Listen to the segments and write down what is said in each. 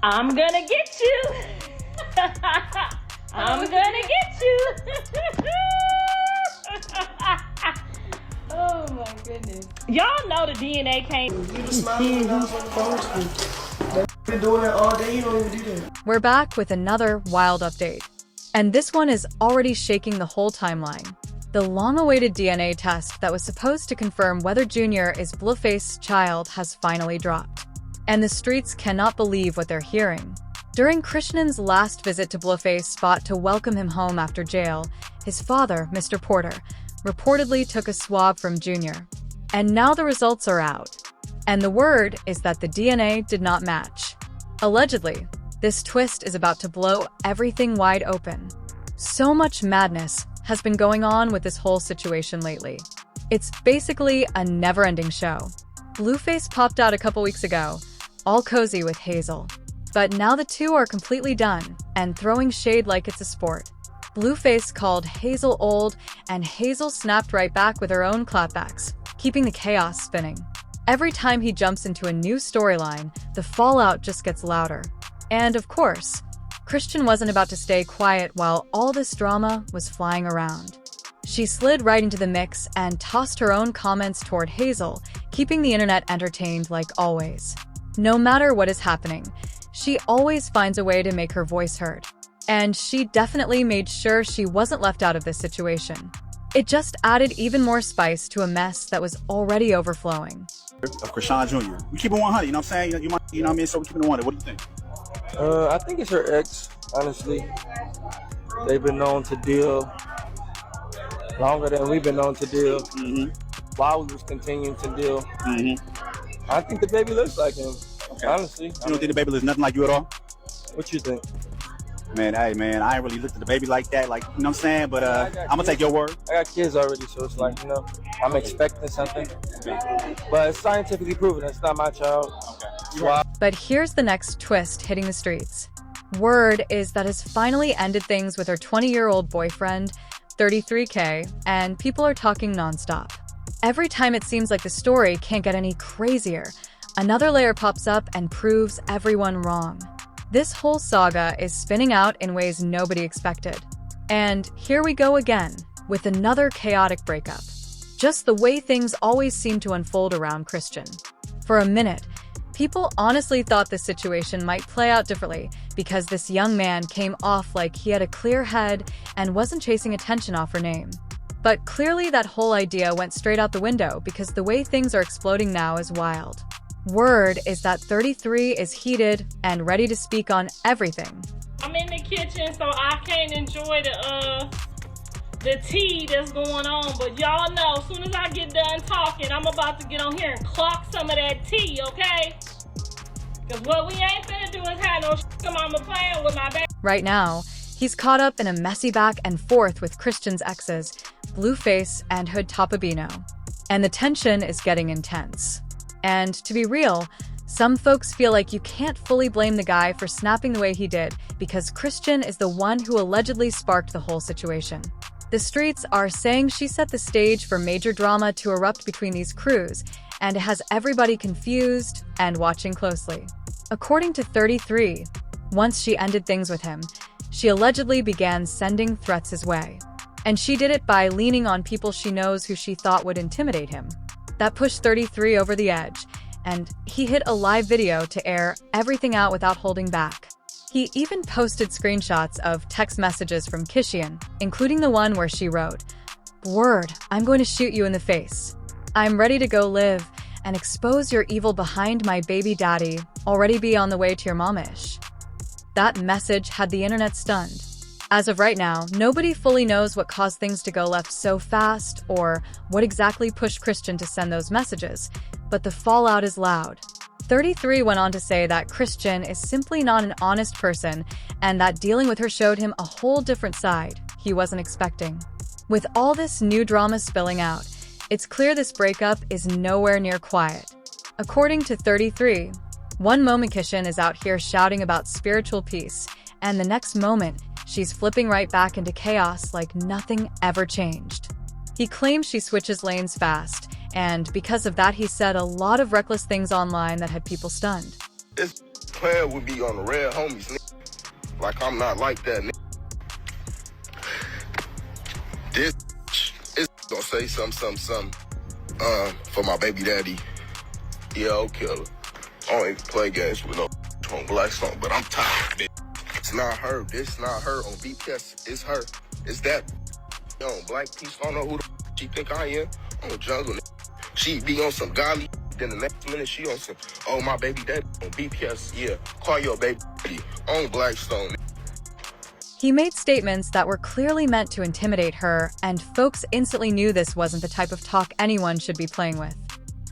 I'm gonna get you. I'm gonna get you. Oh my goodness. Y'all know the DNA came. You just smiled when I was on the phone with you. Been doing that all day, you don't even do that. We're back with another wild update. And this one is already shaking the whole timeline. The long-awaited DNA test that was supposed to confirm whether Junior is Blueface's child has finally dropped. And the streets cannot believe what they're hearing. During Chrisean's last visit to Blueface's spot to welcome him home after jail, his father, Mr. Porter, reportedly took a swab from Junior. And now the results are out. And the word is that the DNA did not match. Allegedly, this twist is about to blow everything wide open. So much madness has been going on with this whole situation lately. It's basically a never-ending show. Blueface popped out a couple weeks ago, all cozy with Hazel. But now the two are completely done and throwing shade like it's a sport. Blueface called Hazel old, and Hazel snapped right back with her own clapbacks, keeping the chaos spinning. Every time he jumps into a new storyline, the fallout just gets louder. And of course, Chrisean wasn't about to stay quiet while all this drama was flying around. She slid right into the mix and tossed her own comments toward Hazel, keeping the internet entertained like always. No matter what is happening, she always finds a way to make her voice heard. And she definitely made sure she wasn't left out of this situation. It just added even more spice to a mess that was already overflowing. Of Chrisean Jr. We keep it 100, you know what I'm saying? You know what I mean? So we keep it 100. What do you think? I think it's her ex, honestly. They've been known to deal longer than we've been known to deal. While we was continuing to deal. I think the baby looks like him, honestly. You don't think the baby looks nothing like you at all? What you think? Man, hey, man, I ain't really looked at the baby like that, like, you know what I'm saying? But I'm going to take your word. I got kids already, so it's like, I'm expecting something. But it's scientifically proven. It's not my child. Wow. But here's the next twist hitting the streets. Word is that has finally ended things with her 20-year-old boyfriend, 33K, and people are talking nonstop. Every time it seems like the story can't get any crazier, another layer pops up and proves everyone wrong. This whole saga is spinning out in ways nobody expected. And here we go again, with another chaotic breakup. Just the way things always seem to unfold around Chrisean. For a minute, people honestly thought this situation might play out differently because this young man came off like he had a clear head and wasn't chasing attention off her name. But clearly that whole idea went straight out the window because the way things are exploding now is wild. Word is that 33 is heated and ready to speak on everything. I'm in the kitchen, so I can't enjoy the tea that's going on. But y'all know, as soon as I get done talking, I'm about to get on here and clock some of that tea, okay? Because what we ain't finna do is have no mama playing with my baby. Right now, he's caught up in a messy back and forth with Chrisean's exes, Blueface and Hood Topabino. And the tension is getting intense. And to be real, some folks feel like you can't fully blame the guy for snapping the way he did because Chrisean is the one who allegedly sparked the whole situation. The streets are saying she set the stage for major drama to erupt between these crews, and it has everybody confused and watching closely. According to 33, once she ended things with him, she allegedly began sending threats his way. And she did it by leaning on people she knows who she thought would intimidate him. That pushed 33 over the edge, and he hit a live video to air everything out without holding back. He even posted screenshots of text messages from Chrisean, including the one where she wrote, "Word, I'm going to shoot you in the face. I'm ready to go live and expose your evil behind my baby daddy, already be on the way to your mom-ish." That message had the internet stunned. As of right now, nobody fully knows what caused things to go left so fast or what exactly pushed Chrisean to send those messages, but the fallout is loud. 33 went on to say that Chrisean is simply not an honest person and that dealing with her showed him a whole different side he wasn't expecting. With all this new drama spilling out, it's clear this breakup is nowhere near quiet. According to 33, one moment Chrisean is out here shouting about spiritual peace, and the next moment, she's flipping right back into chaos like nothing ever changed. He claims she switches lanes fast, and because of that he said a lot of reckless things online that had people stunned. It's playing with me on the red homies, nigga. Like I'm not like that, nigga. This is gonna say something. For my baby daddy. Yeah, I'll kill her. I don't even play games with no on Black Song, but I'm tired, bitch. It's not her. This not her on BPS. It's her. It's that. Yo, on Black Peace. I don't know who the she think I am. On the jungle. She be on some godly. Then the next minute she on some, oh, my baby daddy on BPS. Yeah, call your baby daddy on Blackstone. He made statements that were clearly meant to intimidate her, and folks instantly knew this wasn't the type of talk anyone should be playing with.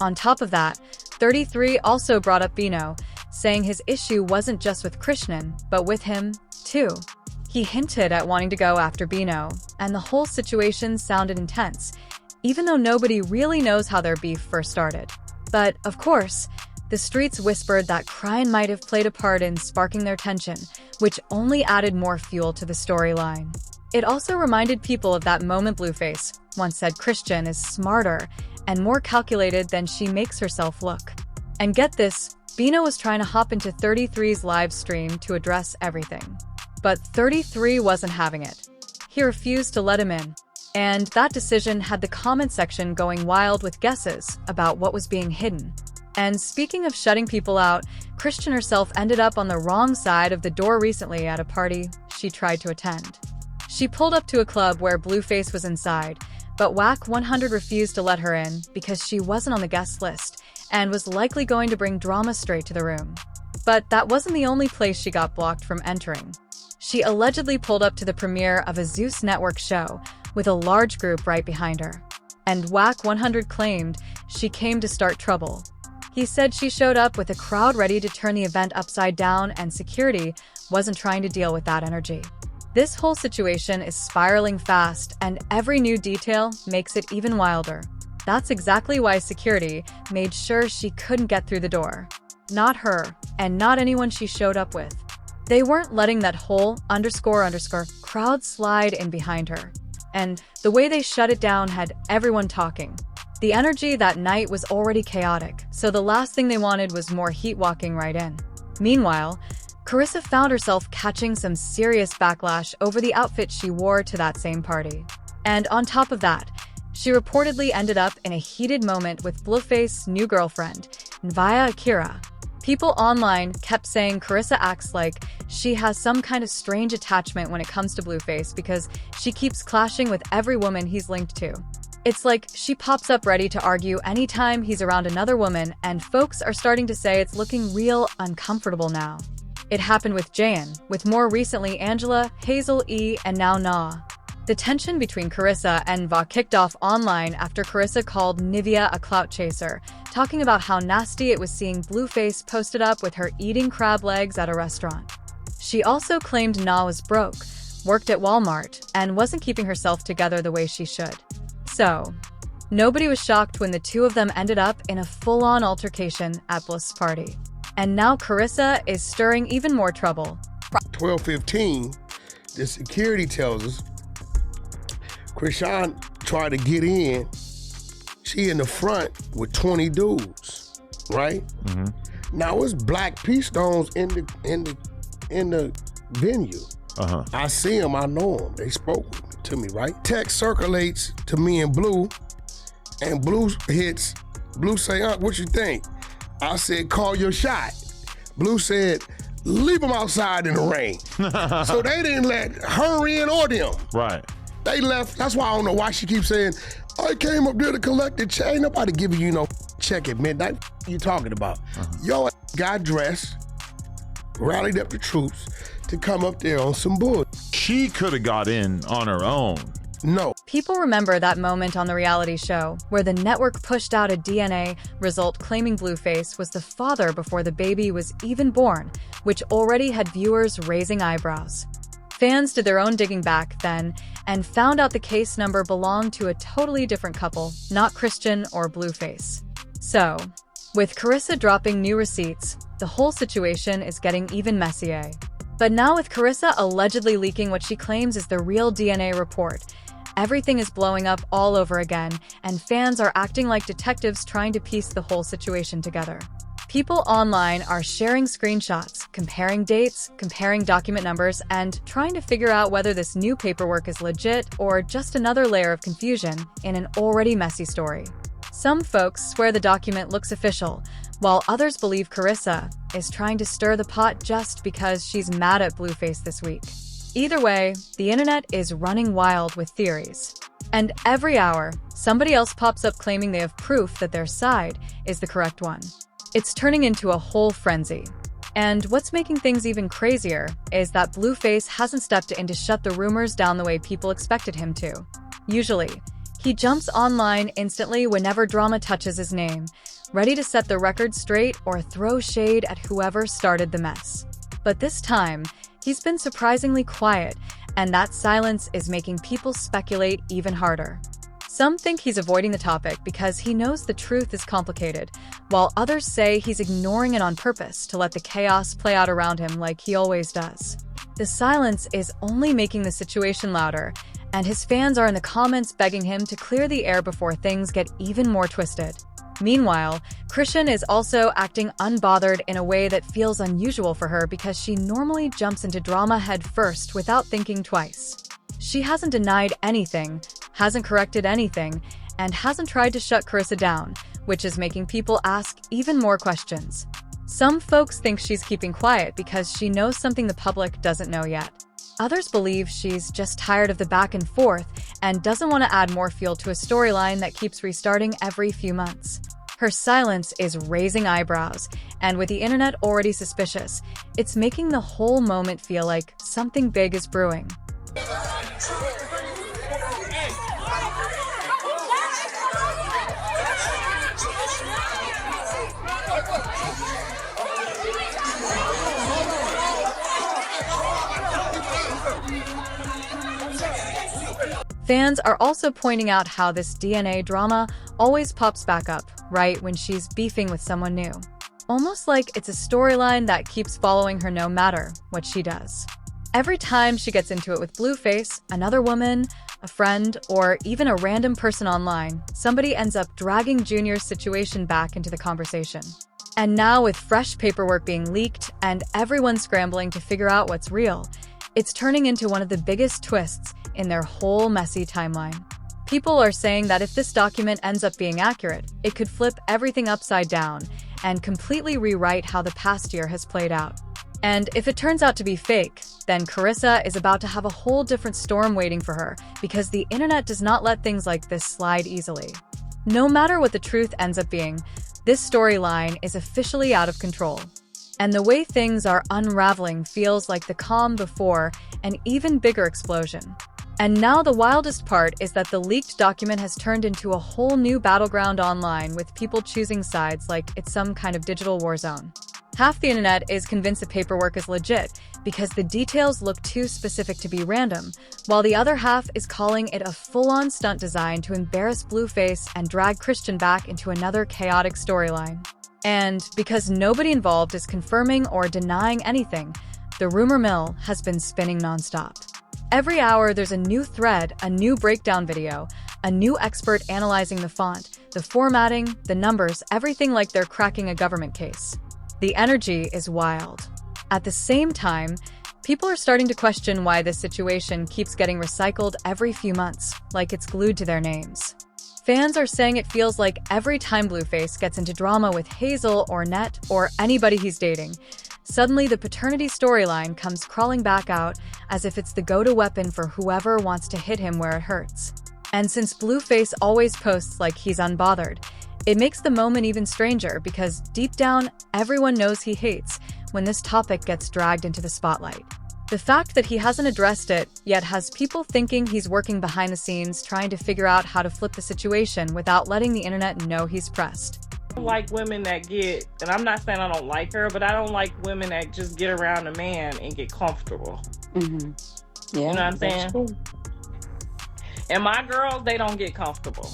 On top of that, 33 also brought up Bino, saying his issue wasn't just with Chrisean, but with him, too. He hinted at wanting to go after Bino, and the whole situation sounded intense, even though nobody really knows how their beef first started. But, of course, the streets whispered that Chrisean might have played a part in sparking their tension, which only added more fuel to the storyline. It also reminded people of that moment Blueface once said Chrisean is smarter and more calculated than she makes herself look. And get this, Bino was trying to hop into 33's live stream to address everything. But 33 wasn't having it. He refused to let him in. And that decision had the comment section going wild with guesses about what was being hidden. And speaking of shutting people out, Chrisean herself ended up on the wrong side of the door recently at a party she tried to attend. She pulled up to a club where Blueface was inside, but Whack 100 refused to let her in because she wasn't on the guest list and was likely going to bring drama straight to the room. But that wasn't the only place she got blocked from entering. She allegedly pulled up to the premiere of a Zeus Network show with a large group right behind her. And Whack 100 claimed she came to start trouble. He said she showed up with a crowd ready to turn the event upside down and security wasn't trying to deal with that energy. This whole situation is spiraling fast, and every new detail makes it even wilder. That's exactly why security made sure she couldn't get through the door. Not her, and not anyone she showed up with. They weren't letting that whole _ crowd slide in behind her. And the way they shut it down had everyone talking. The energy that night was already chaotic, so the last thing they wanted was more heat walking right in. Meanwhile, Karlissa found herself catching some serious backlash over the outfit she wore to that same party. And on top of that, she reportedly ended up in a heated moment with Blueface's new girlfriend, Nvia Akira. People online kept saying Karlissa acts like she has some kind of strange attachment when it comes to Blueface because she keeps clashing with every woman he's linked to. It's like she pops up ready to argue anytime he's around another woman, and folks are starting to say it's looking real uncomfortable now. It happened with Jaidyn, with more recently Angela, Hazel E, and now Na. The tension between Karlissa and Va kicked off online after Karlissa called Nivea a clout chaser, talking about how nasty it was seeing Blueface posted up with her eating crab legs at a restaurant. She also claimed Na was broke, worked at Walmart, and wasn't keeping herself together the way she should. So, nobody was shocked when the two of them ended up in a full-on altercation at Bliss' party. And now Karlissa is stirring even more trouble. 12:15, the security tells us Chrisean tried to get in. She in the front with 20 dudes, right? Mm-hmm. Now it's black pea stones in the venue. Uh-huh. I see them, I know them. They spoke to me, right? Text circulates to me and Blue, and Blue hits. Blue say, what you think? I said, call your shot. Blue said, leave them outside in the rain. So they didn't let her in or them. Right. They left. That's why I don't know why she keeps saying, I came up there to collect the check. Ain't nobody giving you no check at midnight. What you talking about? Uh-huh. Y'all got dressed, rallied up the troops to come up there on some bull. She could have got in on her own. No. People remember that moment on the reality show where the network pushed out a DNA result claiming Blueface was the father before the baby was even born, which already had viewers raising eyebrows. Fans did their own digging back then and found out the case number belonged to a totally different couple, not Chrisean or Blueface. So, with Karlissa dropping new receipts, the whole situation is getting even messier. But now with Karlissa allegedly leaking what she claims is the real DNA report, everything is blowing up all over again, and fans are acting like detectives trying to piece the whole situation together. People online are sharing screenshots, comparing dates, comparing document numbers, and trying to figure out whether this new paperwork is legit or just another layer of confusion in an already messy story. Some folks swear the document looks official, while others believe Karlissa is trying to stir the pot just because she's mad at Blueface this week. Either way, the internet is running wild with theories. And every hour, somebody else pops up claiming they have proof that their side is the correct one. It's turning into a whole frenzy. And what's making things even crazier is that Blueface hasn't stepped in to shut the rumors down the way people expected him to. Usually, he jumps online instantly whenever drama touches his name, ready to set the record straight or throw shade at whoever started the mess. But this time, he's been surprisingly quiet, and that silence is making people speculate even harder. Some think he's avoiding the topic because he knows the truth is complicated, while others say he's ignoring it on purpose to let the chaos play out around him like he always does. The silence is only making the situation louder, and his fans are in the comments begging him to clear the air before things get even more twisted. Meanwhile, Chrisean is also acting unbothered in a way that feels unusual for her because she normally jumps into drama head first without thinking twice. She hasn't denied anything, hasn't corrected anything, and hasn't tried to shut Karlissa down, which is making people ask even more questions. Some folks think she's keeping quiet because she knows something the public doesn't know yet. Others believe she's just tired of the back and forth and doesn't want to add more fuel to a storyline that keeps restarting every few months. Her silence is raising eyebrows, and with the internet already suspicious, it's making the whole moment feel like something big is brewing. Fans are also pointing out how this DNA drama always pops back up right when she's beefing with someone new. Almost like it's a storyline that keeps following her no matter what she does. Every time she gets into it with Blueface, another woman, a friend, or even a random person online, somebody ends up dragging Junior's situation back into the conversation. And now with fresh paperwork being leaked and everyone scrambling to figure out what's real, it's turning into one of the biggest twists in their whole messy timeline. People are saying that if this document ends up being accurate, it could flip everything upside down and completely rewrite how the past year has played out. And if it turns out to be fake, then Karlissa is about to have a whole different storm waiting for her because the internet does not let things like this slide easily. No matter what the truth ends up being, this storyline is officially out of control. And the way things are unraveling feels like the calm before an even bigger explosion. And now the wildest part is that the leaked document has turned into a whole new battleground online with people choosing sides like it's some kind of digital war zone. Half the internet is convinced the paperwork is legit because the details look too specific to be random, while the other half is calling it a full-on stunt design to embarrass Blueface and drag Chrisean back into another chaotic storyline. And because nobody involved is confirming or denying anything, the rumor mill has been spinning nonstop. Every hour there's a new thread, a new breakdown video, a new expert analyzing the font, the formatting, the numbers, everything like they're cracking a government case. The energy is wild. At the same time, people are starting to question why this situation keeps getting recycled every few months, like it's glued to their names. Fans are saying it feels like every time Blueface gets into drama with Hazel or Net or anybody he's dating, suddenly the paternity storyline comes crawling back out as if it's the go-to weapon for whoever wants to hit him where it hurts. And since Blueface always posts like he's unbothered, it makes the moment even stranger because deep down, everyone knows he hates when this topic gets dragged into the spotlight. The fact that he hasn't addressed it yet has people thinking he's working behind the scenes trying to figure out how to flip the situation without letting the internet know he's pressed. I don't like women that get, and I'm not saying I don't like her, but I don't like women that just get around a man and get comfortable. Mm-hmm. Yeah, you know what I'm saying? True. And my girls, they don't get comfortable.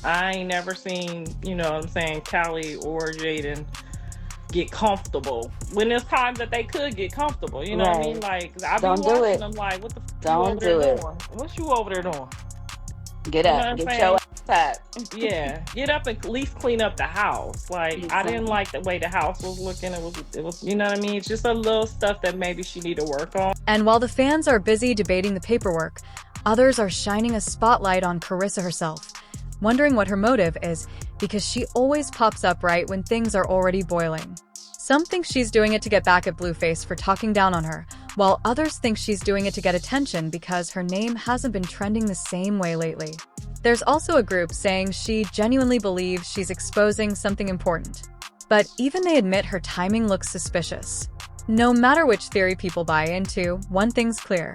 I ain't never seen, you know what I'm saying, Callie or Jaidyn get comfortable when there's times that they could get comfortable. You know what I mean? Like, I be watching them like, what the f*** don't you over do there it. doing? What you over there doing? Get up. You know Get your that. Yeah, get up and at least clean up the house. Like, I didn't like the way the house was looking. It was, you know what I mean? It's just a little stuff that maybe she need to work on. And while the fans are busy debating the paperwork, others are shining a spotlight on Karlissa herself, wondering what her motive is, because she always pops up right when things are already boiling. Some think she's doing it to get back at Blueface for talking down on her, while others think she's doing it to get attention because her name hasn't been trending the same way lately. There's also a group saying she genuinely believes she's exposing something important. But even they admit her timing looks suspicious. No matter which theory people buy into, one thing's clear.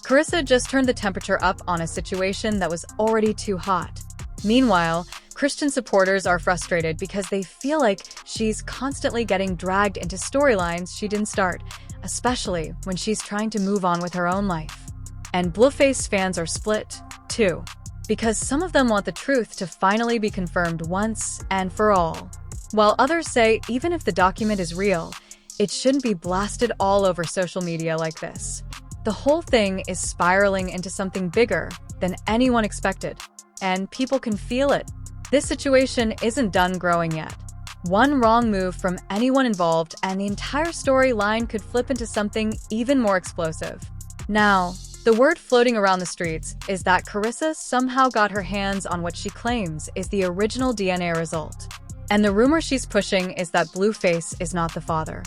Karlissa just turned the temperature up on a situation that was already too hot. Meanwhile, Christian supporters are frustrated because they feel like she's constantly getting dragged into storylines she didn't start, especially when she's trying to move on with her own life. And Blueface fans are split, too, because some of them want the truth to finally be confirmed once and for all, while others say even if the document is real, it shouldn't be blasted all over social media like this. The whole thing is spiraling into something bigger than anyone expected, and people can feel it. This situation isn't done growing yet. One wrong move from anyone involved and the entire storyline could flip into something even more explosive. Now, the word floating around the streets is that Karlissa somehow got her hands on what she claims is the original DNA result. And the rumor she's pushing is that Blueface is not the father.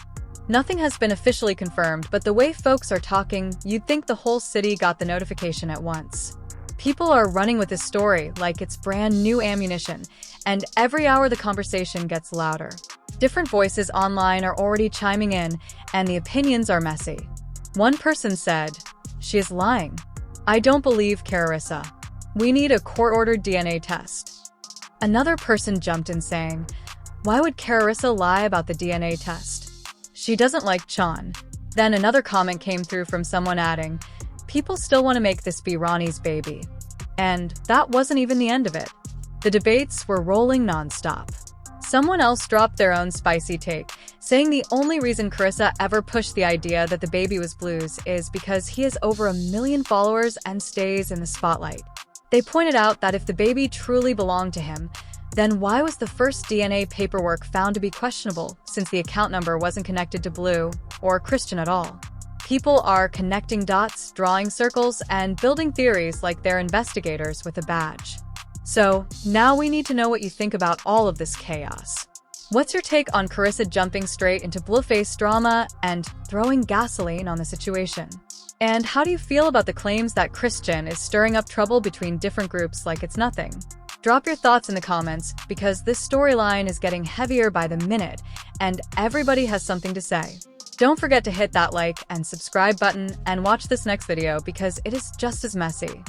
Nothing has been officially confirmed, but the way folks are talking, you'd think the whole city got the notification at once. People are running with this story like it's brand new ammunition, and every hour the conversation gets louder. Different voices online are already chiming in, and the opinions are messy. One person said, "She is lying. I don't believe Karlissa. We need a court-ordered DNA test." Another person jumped in saying, "Why would Karlissa lie about the DNA test? She doesn't like Chan." Then another comment came through from someone adding, "People still want to make this be Ronnie's baby." And that wasn't even the end of it. The debates were rolling nonstop. Someone else dropped their own spicy take, saying the only reason Karlissa ever pushed the idea that the baby was Blue's is because he has over 1 million followers and stays in the spotlight. They pointed out that if the baby truly belonged to him, then why was the first DNA paperwork found to be questionable since the account number wasn't connected to Blue or Christian at all? People are connecting dots, drawing circles, and building theories like they're investigators with a badge. So, now we need to know what you think about all of this chaos. What's your take on Karlissa jumping straight into Blueface drama and throwing gasoline on the situation? And how do you feel about the claims that Christian is stirring up trouble between different groups like it's nothing? Drop your thoughts in the comments, because this storyline is getting heavier by the minute, and everybody has something to say. Don't forget to hit that like and subscribe button and watch this next video because it is just as messy.